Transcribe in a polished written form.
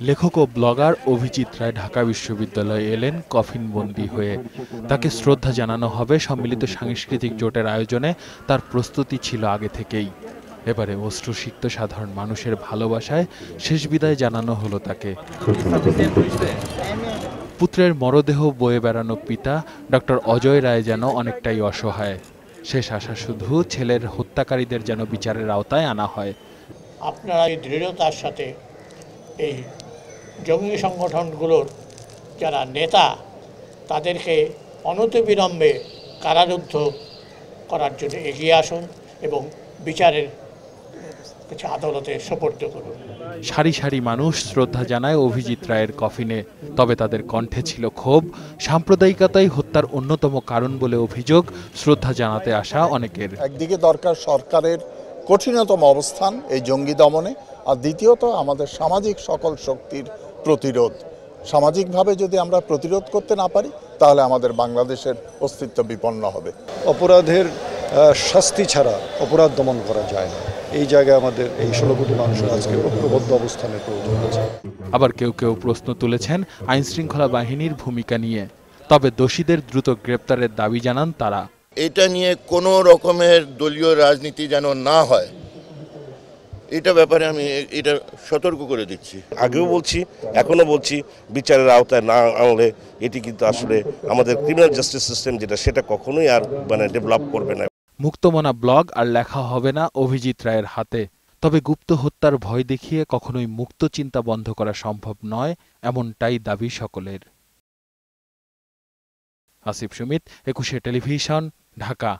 লেখক ও ব্লগার অভিজিৎ রায় ঢাকা বিশ্ববিদ্যালয়ে এলেন কফিনবন্দি হয়ে। তাকে শ্রদ্ধা জানানো হবে সম্মিলিত সাংস্কৃতিক জোটের আয়োজনে, তার প্রস্তুতি ছিল আগে থেকেই। এবারে অশ্রুসিক্ত সাধারণ মানুষের ভালোবাসায় শেষ বিদায় জানানো হলো তাকে। পুত্রের মরদেহ বয়ে বেড়ানো পিতা ডক্টর অজয় রায় যেন অনেকটাই অসহায়। শেষ আশা শুধু ছেলের হত্যাকারীদের যেন বিচারের আওতায় আনা হয়। আপনারা এই দৃঢ়তার সাথে এই জঙ্গি সংগঠনগুলোর যারা নেতা তাদেরকে অনতিবিলম্বে কারারুদ্ধ করার জন্য এগিয়ে আসুন এবং বিচারের কাছে আদালতে সোপর্দ করুন। সারি সারি মানুষ শ্রদ্ধা জানায় অভিজিৎ রায়ের কফিনে, তবে তাদের কণ্ঠে ছিল ক্ষোভ। সাম্প্রদায়িকতাই হত্যার অন্যতম কারণ বলে অভিযোগ শ্রদ্ধা জানাতে আসা অনেকের। একদিকে দরকার সরকারের কঠিনতম অবস্থান এই জঙ্গি দমনে, আর দ্বিতীয়ত আমাদের সামাজিক সকল শক্তির প্রতিরোধ। সামাজিকভাবে যদি আমরা প্রতিরোধ করতে না পারি তাহলে আমাদের বাংলাদেশের অস্তিত্ব বিপন্ন হবে। অপরাধের শাস্তি ছাড়া অপরাধ দমন করা যায় না। এই জায়গায় আমাদের এই 16 কোটি মানুষের আজকে ঐক্যবদ্ধ অবস্থানের প্রয়োজন আছে। আবার কেউ কেউ প্রশ্ন তুলেছেন আইনশৃঙ্খলা বাহিনীর ভূমিকা নিয়ে, তবে দোষীদের দ্রুত গ্রেপ্তারের দাবি জানান তারা। এটা নিয়ে কোনো রকমের দলীয় রাজনীতি যেন না হয়, এটা ব্যাপারে আমি এটা সতর্ক করে দিচ্ছি। আগেও বলছি, এখনো বলছি, বিচারের আওতায় না আনলে এটি কিন্তু আসলে আমাদের ক্রিমিনাল জাস্টিস সিস্টেম যেটা সেটা কখনোই আর ডেভেলপ করবে না। মুক্তমনা ব্লগ আর লেখা হবে না অভিজিৎ রায়ের হাতে, তবে গুপ্ত হত্যার ভয় দেখিয়ে কখনোই মুক্ত চিন্তা বন্ধ করা সম্ভব নয়, এমনটাই দাবি সকলের। আসিফ সুমিত, 21 টেলিভিশন, ঢাকা।